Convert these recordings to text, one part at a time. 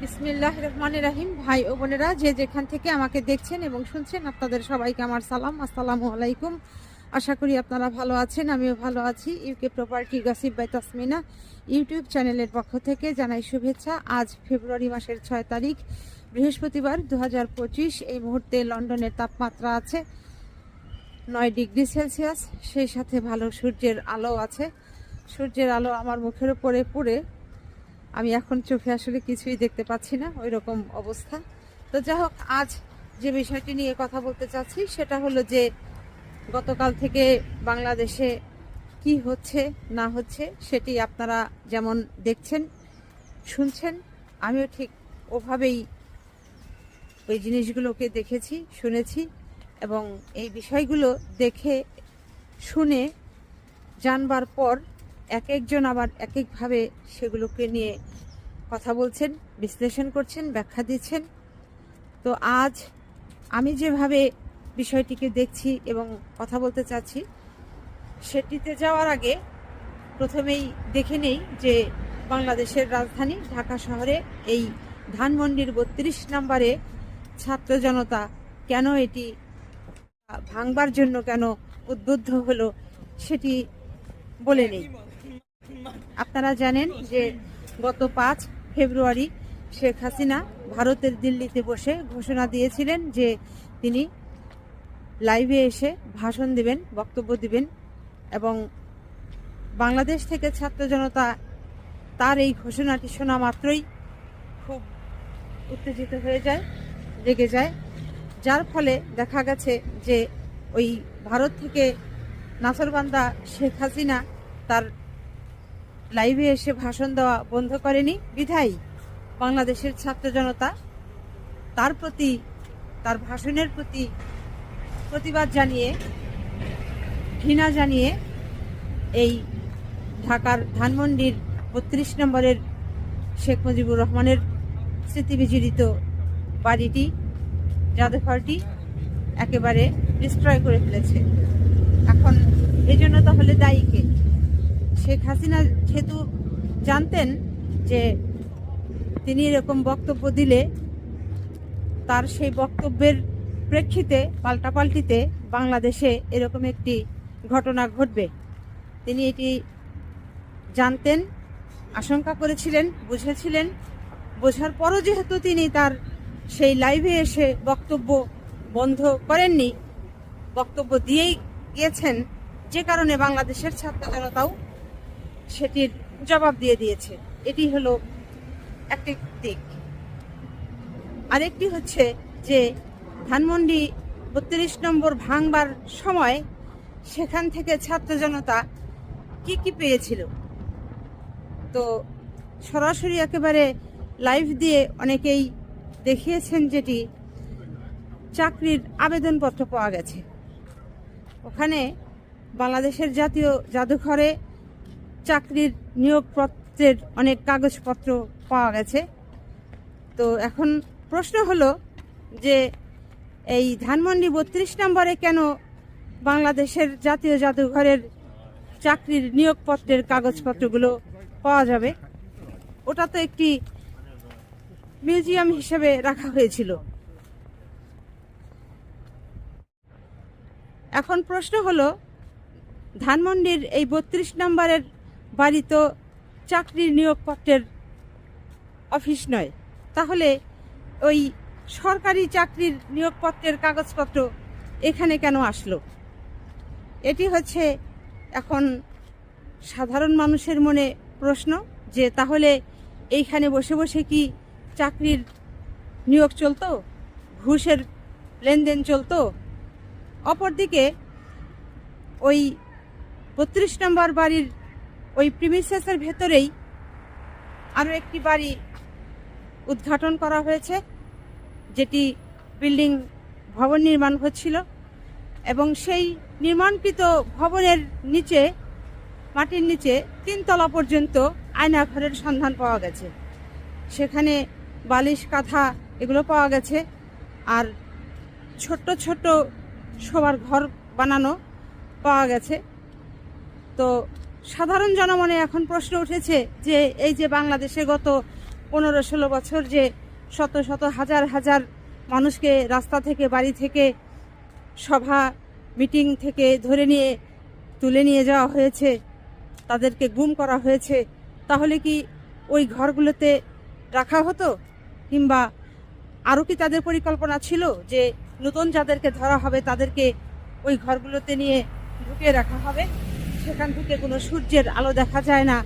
বিসমিল্লাহির রহমানির রহিম। ভাই ও বোনেরা, যে যেখান থেকে আমাকে দেখছেন এবং শুনছেন, আপনাদের সবাইকে আমার সালাম, আসসালামু আলাইকুম। আশা করি আপনারা ভালো আছেন, আমিও ভালো আছি। UK property gossip by Tasmina YouTube চ্যানেলের পক্ষ থেকে জানাই শুভেচ্ছা। আজ ফেব্রুয়ারি মাসের 6 তারিখ, বৃহস্পতিবার 2025। এই মুহূর্তে লন্ডনের তাপমাত্রা আছে 9 ডিগ্রি সেলসিয়াস। সেই সাথে ভালো সূর্যের আলো আছে। সূর্যের আলো আমার মুখের উপরে পড়ে আমি এখন চোখে আসলে কিছুই দেখতে পাচ্ছি না, ওই রকম অবস্থা। তো যাই হোক, আজ যে বিষয়টি নিয়ে কথা বলতে চাচ্ছি সেটা হলো যে গতকাল থেকে বাংলাদেশে কি হচ্ছে না হচ্ছে সেটি আপনারা যেমন দেখছেন শুনছেন, আমিও ঠিক ওভাবেই ওই জিনিসগুলোকে দেখেছি, শুনেছি এবং এই বিষয়গুলো দেখে শুনে জানবার পর এক একজন আবার এক একভাবে সেগুলোকে নিয়ে কথা বলছেন, বিশ্লেষণ করছেন, ব্যাখ্যা দিচ্ছেন। তো আজ আমি যেভাবে বিষয়টিকে দেখছি এবং কথা বলতে চাচ্ছি, সেটিতে যাওয়ার আগে প্রথমেই দেখে নেই যে বাংলাদেশের রাজধানী ঢাকা শহরে এই ধানমন্ডির 32 নম্বরে ছাত্র জনতা কেন এটি ভাঙবার জন্য কেন উদ্বুদ্ধ হলো সেটি বলে নেই। আপনারা জানেন যে গত 5 ফেব্রুয়ারি শেখ হাসিনা ভারতের দিল্লিতে বসে ঘোষণা দিয়েছিলেন যে তিনি লাইভে এসে ভাষণ দিবেন, বক্তব্য দিবেন এবং বাংলাদেশ থেকে ছাত্র জনতা তার এই ঘোষণাটি শোনা মাত্রই খুব উত্তেজিত হয়ে যায়, রেগে যায়, যার ফলে দেখা গেছে যে ওই ভারত থেকে নাসরবান্দা শেখ হাসিনা তার লাইভে এসে ভাষণ দেওয়া বন্ধ করেনি। বিধায়ী বাংলাদেশের ছাত্র জনতা তার প্রতি, তার ভাষণের প্রতি প্রতিবাদ জানিয়ে, ঘৃণা জানিয়ে এই ঢাকার ধানমন্ডির 32 নম্বরের শেখ মুজিবুর রহমানের স্মৃতিবিজড়িত বাড়িটি, জাদুঘরটি একেবারে ডিস্ট্রয় করে ফেলেছে। এখন এই জন্য তাহলে দায়ী কে? শেখ হাসিনা যেহেতু জানতেন যে তিনি এরকম বক্তব্য দিলে তার সেই বক্তব্যের প্রেক্ষিতে পাল্টাপাল্টিতে বাংলাদেশে এরকম একটি ঘটনা ঘটবে, তিনি এটি জানতেন, আশঙ্কা করেছিলেন, বুঝেছিলেন। বোঝার পরও যেহেতু তিনি তার সেই লাইভে এসে বক্তব্য বন্ধ করেননি, বক্তব্য দিয়েই গিয়েছেন, যে কারণে বাংলাদেশের ছাত্র জনতাও সেটির জবাব দিয়ে দিয়েছে। এটি হলো একটি দিক। আরেকটি হচ্ছে যে ধানমন্ডি 32 নম্বর ভাঙবার সময় সেখান থেকে ছাত্র জনতা কি কি পেয়েছিল। তো সরাসরি একেবারে লাইভ দিয়ে অনেকেই দেখিয়েছেন যেটি চাকরির আবেদনপত্র পাওয়া গেছে। ওখানে বাংলাদেশের জাতীয় জাদুঘরে চাকরির নিয়োগপত্রের অনেক কাগজপত্র পাওয়া গেছে। তো এখন প্রশ্ন হলো যে এই ধানমন্ডি 32 নম্বরে কেন বাংলাদেশের জাতীয় জাদুঘরের চাকরির নিয়োগপত্রের কাগজপত্রগুলো পাওয়া যাবে? ওটা তো একটি মিউজিয়াম হিসেবে রাখা হয়েছিল। এখন প্রশ্ন হলো, ধানমন্ডির এই 32 নম্বরের বাড়ি তো চাকরির নিয়োগপত্রের অফিস নয়, তাহলে ওই সরকারি চাকরির নিয়োগপত্রের কাগজপত্র এখানে কেন আসলো? এটি হচ্ছে এখন সাধারণ মানুষের মনে প্রশ্ন, যে তাহলে এইখানে বসে বসে কি চাকরির নিয়োগ চলতো, ঘুষের লেনদেন চলতো? অপরদিকে ওই 32 নম্বর বাড়ির ওই প্রিমিসেসের ভেতরেই আরও একটি বাড়ি উদ্ঘাটন করা হয়েছে, যেটি বিল্ডিং ভবন নির্মাণ হচ্ছিল এবং সেই নির্মাণকৃত ভবনের নিচে, মাটির নিচে 3 তলা পর্যন্ত আয়নাঘরের সন্ধান পাওয়া গেছে। সেখানে বালিশ, কাঁথা এগুলো পাওয়া গেছে, আর ছোট্ট ছোট্ট শোবার ঘর বানানো পাওয়া গেছে। তো সাধারণ জনমনে এখন প্রশ্ন উঠেছে যে এই যে বাংলাদেশে গত 15-16 বছর যে শত শত হাজার হাজার মানুষকে রাস্তা থেকে, বাড়ি থেকে, সভা মিটিং থেকে ধরে নিয়ে তুলে নিয়ে যাওয়া হয়েছে, তাদেরকে গুম করা হয়েছে, তাহলে কি ওই ঘরগুলোতে রাখা হতো? কিংবা আরও কি তাদের পরিকল্পনা ছিল যে নতুন যাদেরকে ধরা হবে তাদেরকে ওই ঘরগুলোতে নিয়ে ঢুকিয়ে রাখা হবে? সেখান থেকে কোনো সূর্যের আলো দেখা যায় না,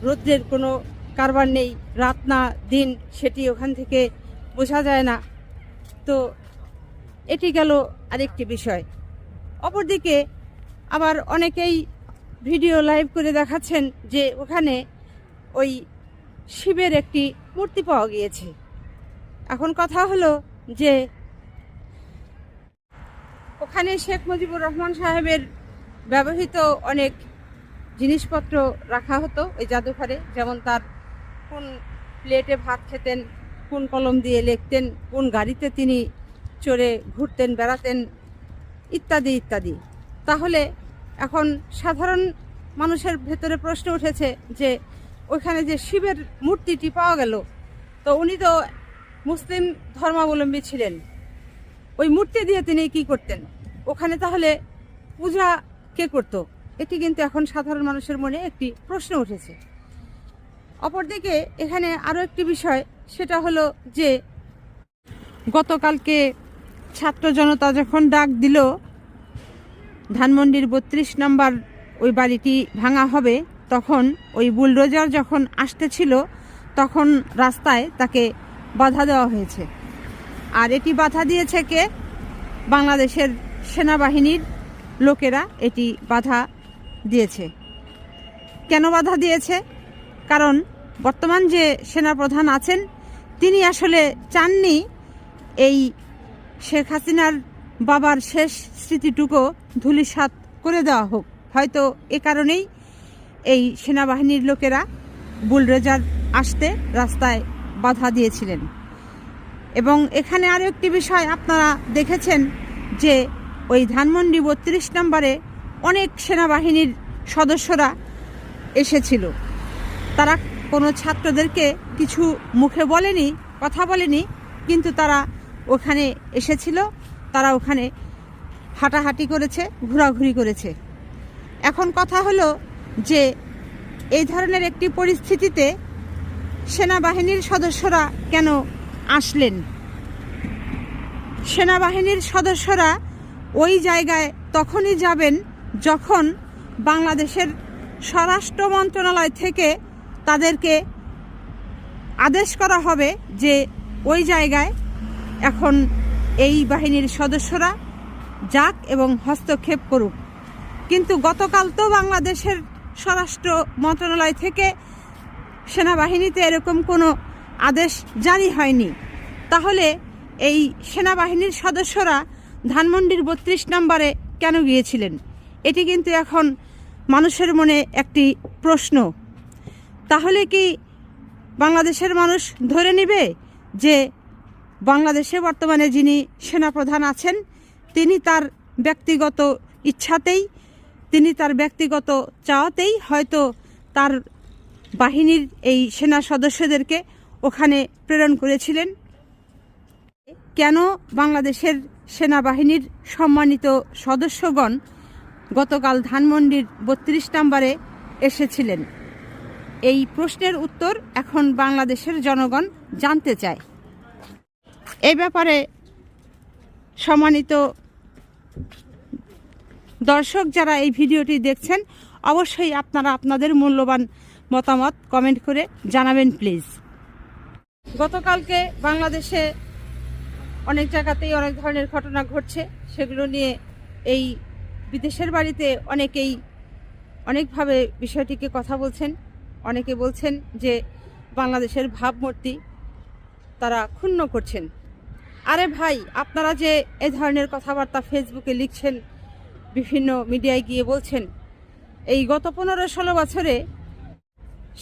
রৌদ্রের কোনো কারবার নেই, রাত না দিন সেটি ওখান থেকে বোঝা যায় না। তো এটি গেল আরেকটি বিষয়। অপরদিকে আবার অনেকেই ভিডিও লাইভ করে দেখাচ্ছেন যে ওখানে ওই শিবের একটি মূর্তি পাওয়া গিয়েছে। এখন কথা হলো যে ওখানে শেখ মুজিবুর রহমান সাহেবের ব্যবহৃত অনেক জিনিসপত্র রাখা হতো ওই জাদুঘরে, যেমন তার কোন প্লেটে ভাত খেতেন, কোন কলম দিয়ে লিখতেন, কোন গাড়িতে তিনি চড়ে ঘুরতেন বেড়াতেন, ইত্যাদি ইত্যাদি। তাহলে এখন সাধারণ মানুষের ভেতরে প্রশ্ন উঠেছে যে ওইখানে যে শিবের মূর্তিটি পাওয়া গেল, তো উনি তো মুসলিম ধর্মাবলম্বী ছিলেন, ওই মূর্তি দিয়ে তিনি কি করতেন? ওখানে তাহলে পূজা কে করত? এটি কিন্তু এখন সাধারণ মানুষের মনে একটি প্রশ্ন উঠেছে। অপরদিকে এখানে আরও একটি বিষয়, সেটা হলো যে গতকালকে ছাত্র জনতা যখন ডাক দিল ধানমন্ডির 32 নম্বর ওই বাড়িটি ভাঙা হবে, তখন ওই বুলডোজার যখন আসতেছিল তখন রাস্তায় তাকে বাধা দেওয়া হয়েছে। আর এটি বাধা দিয়েছে কে? বাংলাদেশের সেনাবাহিনীর লোকেরা এটি বাধা দিয়েছে। কেন বাধা দিয়েছে? কারণ বর্তমান যে সেনাপ্রধান আছেন তিনি আসলে চাননি এই শেখ হাসিনার বাবার শেষ স্মৃতিটুকু ধূলিসাৎ করে দেওয়া হোক। হয়তো এ কারণেই এই সেনাবাহিনীর লোকেরা বুলডোজার আসতে রাস্তায় বাধা দিয়েছিলেন। এবং এখানে আরও একটি বিষয় আপনারা দেখেছেন যে ওই ধানমন্ডি 32 নম্বরে অনেক সেনাবাহিনীর সদস্যরা এসেছিল। তারা কোনো ছাত্রদেরকে কিছু মুখে বলেনি, কথা বলেনি, কিন্তু তারা ওখানে এসেছিল, তারা ওখানে হাঁটাহাঁটি করেছে, ঘোরাঘুরি করেছে। এখন কথা হলো যে এই ধরনের একটি পরিস্থিতিতে সেনাবাহিনীর সদস্যরা কেন আসলেন? সেনাবাহিনীর সদস্যরা ওই জায়গায় তখনই যাবেন যখন বাংলাদেশের স্বরাষ্ট্র মন্ত্রণালয় থেকে তাদেরকে আদেশ করা হবে যে ওই জায়গায় এখন এই বাহিনীর সদস্যরা যাক এবং হস্তক্ষেপ করুক। কিন্তু গতকাল তো বাংলাদেশের স্বরাষ্ট্র মন্ত্রণালয় থেকে সেনাবাহিনীতে এরকম কোনো আদেশ জারি হয়নি। তাহলে এই সেনাবাহিনীর সদস্যরা ধানমন্ডির 32 নম্বরে কেন গিয়েছিলেন? এটি কিন্তু এখন মানুষের মনে একটি প্রশ্ন। তাহলে কি বাংলাদেশের মানুষ ধরে নেবে যে বাংলাদেশে বর্তমানে যিনি সেনাপ্রধান আছেন তিনি তার ব্যক্তিগত ইচ্ছাতেই, তিনি তার ব্যক্তিগত চাওয়াতেই হয়তো তার বাহিনীর এই সেনা সদস্যদেরকে ওখানে প্রেরণ করেছিলেন? কেন বাংলাদেশের সেনাবাহিনীর সম্মানিত সদস্যগণ গতকাল ধানমন্ডির 32 নম্বরে এসেছিলেন? এই প্রশ্নের উত্তর এখন বাংলাদেশের জনগণ জানতে চায়। এই ব্যাপারে সম্মানিত দর্শক যারা এই ভিডিওটি দেখছেন, অবশ্যই আপনারা আপনাদের মূল্যবান মতামত কমেন্ট করে জানাবেন প্লিজ। গতকালকে বাংলাদেশে অনেক জায়গাতেই অনেক ধরনের ঘটনা ঘটছে, সেগুলো নিয়ে এই বিদেশের বাড়িতে অনেকেই অনেকভাবে বিষয়টিকে কথা বলছেন। অনেকে বলছেন যে বাংলাদেশের ভাবমূর্তি তারা ক্ষুণ্ণ করছেন। আরে ভাই, আপনারা যে এ ধরনের কথাবার্তা ফেসবুকে লিখছেন, বিভিন্ন মিডিয়ায় গিয়ে বলছেন, এই গত 15-16 বছরে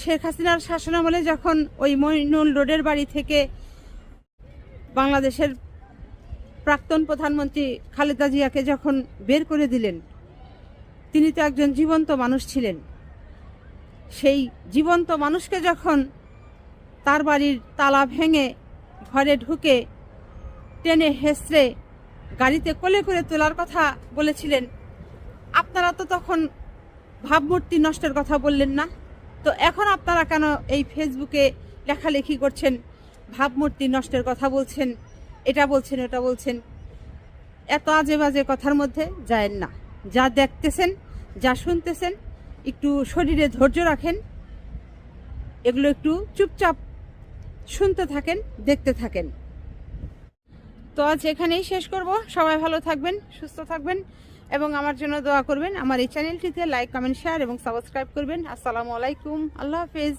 শেখ হাসিনার শাসনামলে যখন ওই মইনুল রোডের বাড়ি থেকে বাংলাদেশের প্রাক্তন প্রধানমন্ত্রী খালেদা জিয়াকে যখন বের করে দিলেন, তিনি তো একজন জীবন্ত মানুষ ছিলেন। সেই জীবন্ত মানুষকে যখন তার বাড়ির তালা ভেঙে ঘরে ঢুকে টেনে হেসড়ে গাড়িতে কোলে করে তোলার কথা বলেছিলেন, আপনারা তো তখন ভাবমূর্তি নষ্টের কথা বললেন না। তো এখন আপনারা কেন এই ফেসবুকে লেখালেখি করছেন, ভাবমূর্তি নষ্টের কথা বলছেন, এটা বলছেন ওটা বলছেন? এত আজে বাজে কথার মধ্যে যায়েন না। যা দেখতেছেন, যা শুনতেছেন, একটু শরীরে ধৈর্য রাখেন, এগুলো একটু চুপচাপ শুনতে থাকেন, দেখতে থাকেন। তো আজ এখানেই শেষ করব। সবাই ভালো থাকবেন, সুস্থ থাকবেন এবং আমার জন্য দোয়া করবেন। আমার এই চ্যানেলটিতে লাইক, কমেন্ট, শেয়ার এবং সাবস্ক্রাইব করবেন। আসসালামু আলাইকুম, আল্লাহ হাফেজ।